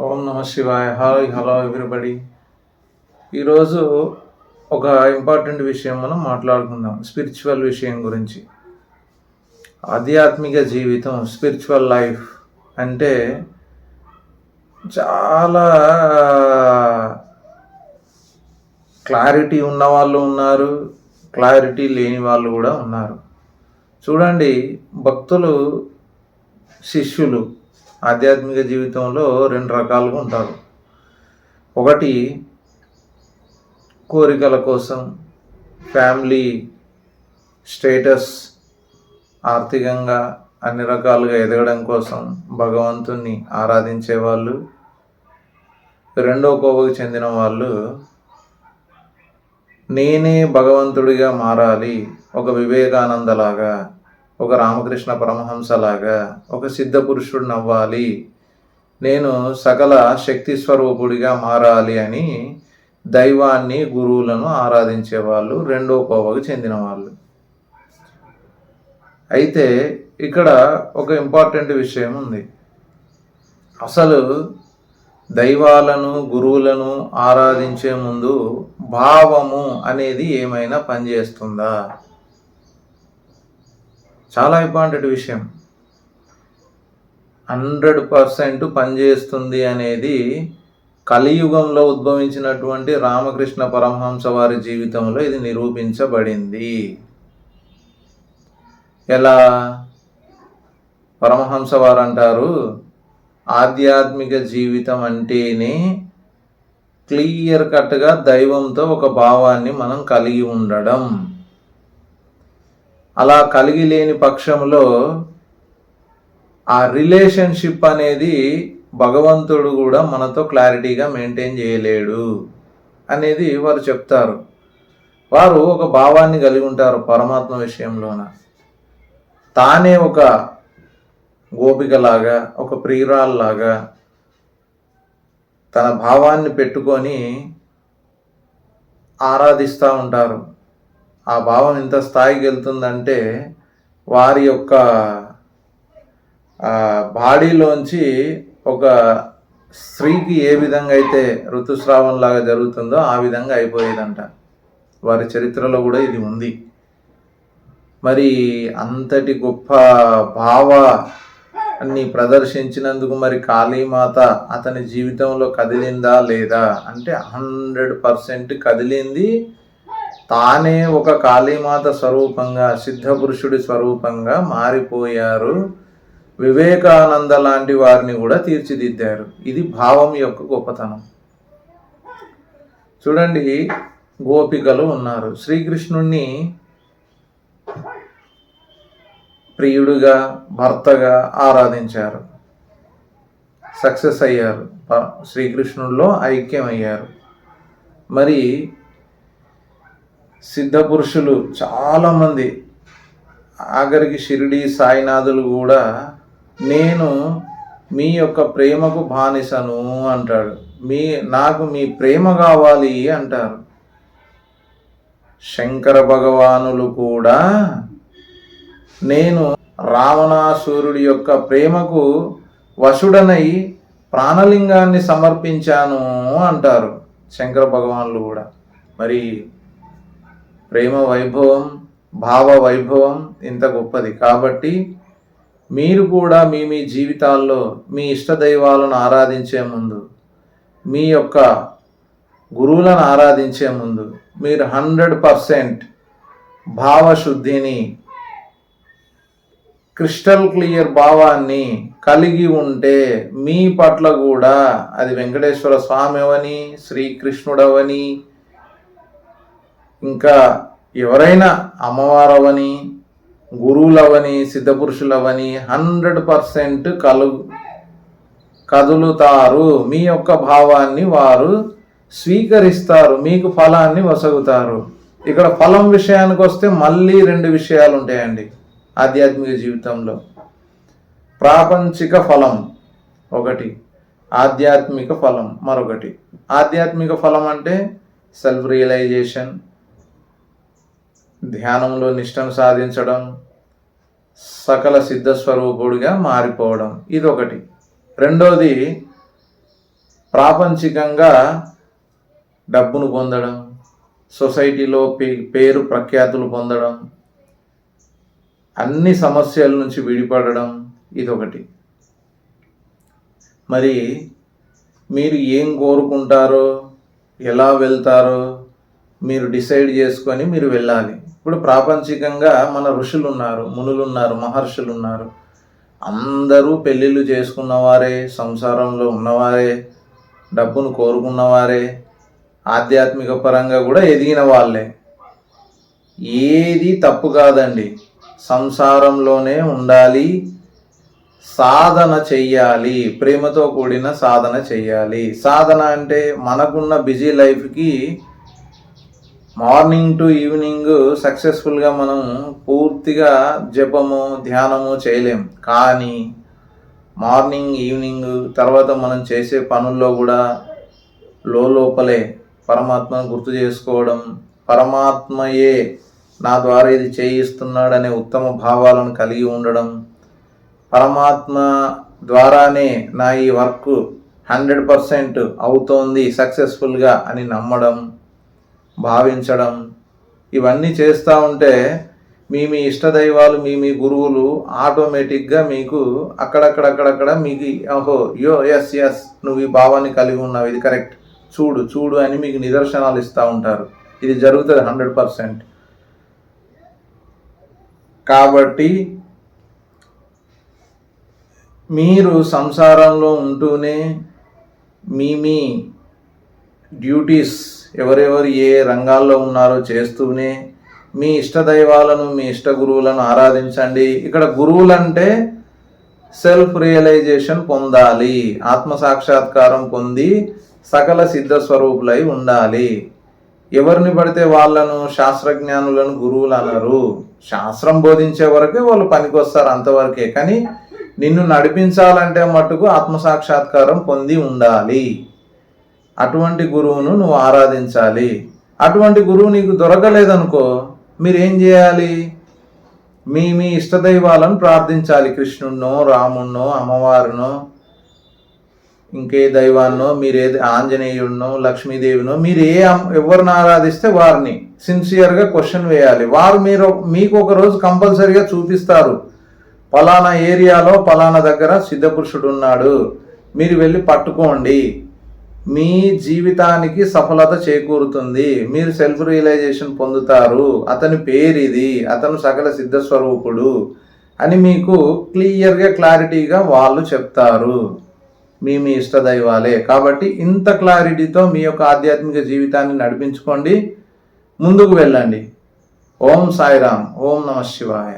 ఓం నమ శివాయ. Hi, hello everybody. ఈరోజు ఒక ఇంపార్టెంట్ విషయం మనం మాట్లాడుకుందాం, స్పిరిచువల్ విషయం గురించి. ఆధ్యాత్మిక జీవితం, స్పిరిచువల్ లైఫ్ అంటే చాలా క్లారిటీ ఉన్న వాళ్ళు ఉన్నారు, క్లారిటీ లేని వాళ్ళు కూడా ఉన్నారు. చూడండి, భక్తులు, శిష్యులు ఆధ్యాత్మిక జీవితంలో రెండు రకాలుగా ఉంటారు. ఒకటి కోరికల కోసం, ఫ్యామిలీ స్టేటస్, ఆర్థికంగా అన్ని రకాలుగా ఎదగడం కోసం భగవంతుణ్ణి ఆరాధించే వాళ్ళు. రెండో కోవకు చెందిన వాళ్ళు నేనే భగవంతుడిగా మారాలి, ఒక వివేకానందలాగా, ఒక రామకృష్ణ పరమహంసలాగా, ఒక సిద్ధ పురుషుడిని అవ్వాలి, నేను సకల శక్తి స్వరూపుడిగా మారాలి అని దైవాన్ని, గురువులను ఆరాధించే వాళ్ళు రెండో కోవకు చెందిన వాళ్ళు. అయితే ఇక్కడ ఒక ఇంపార్టెంట్ విషయం ఉంది. అసలు దైవాలను, గురువులను ఆరాధించే ముందు భావము అనేది ఏమైనా పనిచేస్తుందా? చాలా ఇంపార్టెంట్ విషయం. 100% పనిచేస్తుంది అనేది కలియుగంలో ఉద్భవించినటువంటి రామకృష్ణ పరమహంస వారి జీవితంలో ఇది నిరూపించబడింది. ఎలా? పరమహంస వారు అంటారు, ఆధ్యాత్మిక జీవితం అంటేనే క్లియర్ కట్గా దైవంతో ఒక భావాన్ని మనం కలిగి ఉండడం. అలా కలిగి లేని పక్షంలో ఆ రిలేషన్షిప్ అనేది భగవంతుడు కూడా మనతో క్లారిటీగా మెయింటైన్ చేయలేడు అనేది వారు చెప్తారు. వారు ఒక భావాన్ని కలిగి ఉంటారు పరమాత్మ విషయంలోన. తానే ఒక గోపికలాగా, ఒక ప్రియురాల్లాగా తన భావాన్ని పెట్టుకొని ఆరాధిస్తూ ఉంటారు. ఆ భావం ఎంత స్థాయికి వెళ్తుందంటే వారి యొక్క బాడీలోంచి ఒక స్త్రీకి ఏ విధంగా అయితే ఋతుస్రావంలాగా జరుగుతుందో ఆ విధంగా అయిపోయేదంట. వారి చరిత్రలో కూడా ఇది ఉంది. మరి అంతటి గొప్ప భావాన్ని ప్రదర్శించినందుకు మరి కాళీమాత అతని జీవితంలో కదిలిందా లేదా అంటే 100% కదిలింది. తానే ఒక కాళీమాత స్వరూపంగా, సిద్ధపురుషుడి స్వరూపంగా మారిపోయారు. వివేకానంద లాంటి వారిని కూడా తీర్చిదిద్దారు. ఇది భావం యొక్క గొప్పతనం. చూడండి, గోపికలు ఉన్నారు, శ్రీకృష్ణుణ్ణి ప్రియుడుగా, భర్తగా ఆరాధించారు, సక్సెస్ అయ్యారు, శ్రీకృష్ణుల్లో ఐక్యమయ్యారు. మరి సిద్ధపురుషులు చాలామంది, ఆఖరికి షిరిడి సాయినాథులు కూడా నేను మీ యొక్క ప్రేమకు బానిసను అంటాడు. నాకు మీ ప్రేమ కావాలి అంటారు. శంకర భగవానులు కూడా నేను రావణాసురుడి యొక్క ప్రేమకు వశుడనై ప్రాణలింగాన్ని సమర్పించాను అంటారు శంకర భగవానులు కూడా. మరి ప్రేమ వైభవం, భావ వైభవం ఇంత గొప్పది. కాబట్టి మీరు కూడా మీ మీ జీవితాల్లో మీ ఇష్టదైవాలను ఆరాధించే ముందు, మీ యొక్క గురువులను ఆరాధించే ముందు మీరు 100% భావశుద్ధిని, క్రిస్టల్ క్లియర్ భావాన్ని కలిగి ఉంటే మీ పట్ల కూడా అది వెంకటేశ్వర స్వామి అవని, శ్రీకృష్ణుడవని, ఇంకా ఎవరైనా అమ్మవారవని, గురువులవని, సిద్ధపురుషులవని 100% కదులుతారు. మీ యొక్క భావాన్ని వారు స్వీకరిస్తారు, మీకు ఫలాన్ని వసగుతారు. ఇక్కడ ఫలం విషయానికి వస్తే మళ్ళీ రెండు విషయాలు ఉంటాయండి ఆధ్యాత్మిక జీవితంలో. ప్రాపంచిక ఫలం ఒకటి, ఆధ్యాత్మిక ఫలం మరొకటి. ఆధ్యాత్మిక ఫలం అంటే సెల్ఫ్ రియలైజేషన్, ధ్యానంలో నిష్టను సాధించడం, సకల సిద్ధస్వరూపుడిగా మారిపోవడం, ఇదొకటి. రెండోది ప్రాపంచికంగా డబ్బును పొందడం, సొసైటీలో పేరు ప్రఖ్యాతులు పొందడం, అన్ని సమస్యల నుంచి విడిపడడం, ఇదొకటి. మరి మీరు ఏం కోరుకుంటారో, ఎలా వెళ్తారో మీరు డిసైడ్ చేసుకొని మీరు వెళ్ళాలి. ఇప్పుడు ప్రాపంచికంగా మన ఋషులు ఉన్నారు, మునులు ఉన్నారు, మహర్షులు ఉన్నారు. అందరూ పెళ్ళిళ్ళు చేసుకున్నవారే, సంసారంలో ఉన్నవారే, డబ్బును కోరుకున్నవారే, ఆధ్యాత్మిక పరంగా కూడా ఎదిగిన వాళ్ళే. ఏది తప్పు కాదండి. సంసారంలోనే ఉండాలి, సాధన చెయ్యాలి, ప్రేమతో కూడిన సాధన చెయ్యాలి. సాధన అంటే మనకున్న బిజీ లైఫ్కి మార్నింగ్ టు ఈవినింగ్ సక్సెస్ఫుల్గా మనం పూర్తిగా జపము ధ్యానము చేయలేం. కానీ మార్నింగ్ ఈవినింగ్ తర్వాత మనం చేసే పనుల్లో కూడా లోపలే పరమాత్మను గుర్తు చేసుకోవడం, పరమాత్మయే నా ద్వారా ఇది చేయిస్తున్నాడనే ఉత్తమ భావాలను కలిగి ఉండడం, పరమాత్మ ద్వారానే నా ఈ వర్క్ 100% అవుతోంది సక్సెస్ఫుల్గా అని నమ్మడం, భావించడం, ఇవన్నీ చేస్తూ ఉంటే మీ ఇష్టదైవాలు, మీ గురువులు ఆటోమేటిక్గా మీకు అక్కడక్కడ మీకు ఎస్ నువ్వు ఈ భావాన్ని కలిగి ఉన్నావు, ఇది కరెక్ట్, చూడు అని మీకు నిదర్శనాలు ఇస్తూ ఉంటారు. ఇది జరుగుతుంది 100%. కాబట్టి మీరు సంసారంలో ఉంటూనే మీ డ్యూటీస్ ఎవరెవరు ఏ రంగాల్లో ఉన్నారో చేస్తూనే మీ ఇష్టదైవాలను, మీ ఇష్ట గురువులను ఆరాధించండి. ఇక్కడ గురువులంటే సెల్ఫ్ రియలైజేషన్ పొందాలి, ఆత్మసాక్షాత్కారం పొంది సకల సిద్ధ స్వరూపులై ఉండాలి. ఎవరిని పడితే వాళ్ళను, శాస్త్రజ్ఞానులను గురువులు అనరు. శాస్త్రం బోధించే వరకే వాళ్ళు పనికొస్తారు, అంతవరకే. కానీ నిన్ను నడిపించాలంటే మటుకు ఆత్మసాక్షాత్కారం పొంది ఉండాలి. అటువంటి గురువును నువ్వు ఆరాధించాలి. అటువంటి గురువు నీకు దొరకలేదనుకో, మీరేం చేయాలి? మీ ఇష్టదైవాలను ప్రార్థించాలి. కృష్ణుడినో, రాముడినో, అమ్మవారినో, ఇంకే దైవాన్నో, మీరేది ఆంజనేయుడినో, లక్ష్మీదేవినో, మీరు ఎవరిని ఆరాధిస్తే వారిని సిన్సియర్గా క్వశ్చన్ వేయాలి. వారు మీకు ఒక రోజు కంపల్సరీగా చూపిస్తారు, పలానా ఏరియాలో పలానా దగ్గర సిద్ధపురుషుడు ఉన్నాడు, మీరు వెళ్ళి పట్టుకోండి, మీ జీవితానికి సఫలత చేకూరుతుంది, మీరు సెల్ఫ్ రియలైజేషన్ పొందుతారు, అతని పేరు ఇది, అతను సకల సిద్ధస్వరూపుడు అని మీకు క్లియర్గా క్లారిటీగా వాళ్ళు చెప్తారు. మీ ఇష్టదైవాలే. కాబట్టి ఇంత క్లారిటీతో మీ యొక్క ఆధ్యాత్మిక జీవితాన్ని నడిపించుకోండి, ముందుకు వెళ్ళండి. ఓం సాయిరామ్. ఓం నమః శివాయ.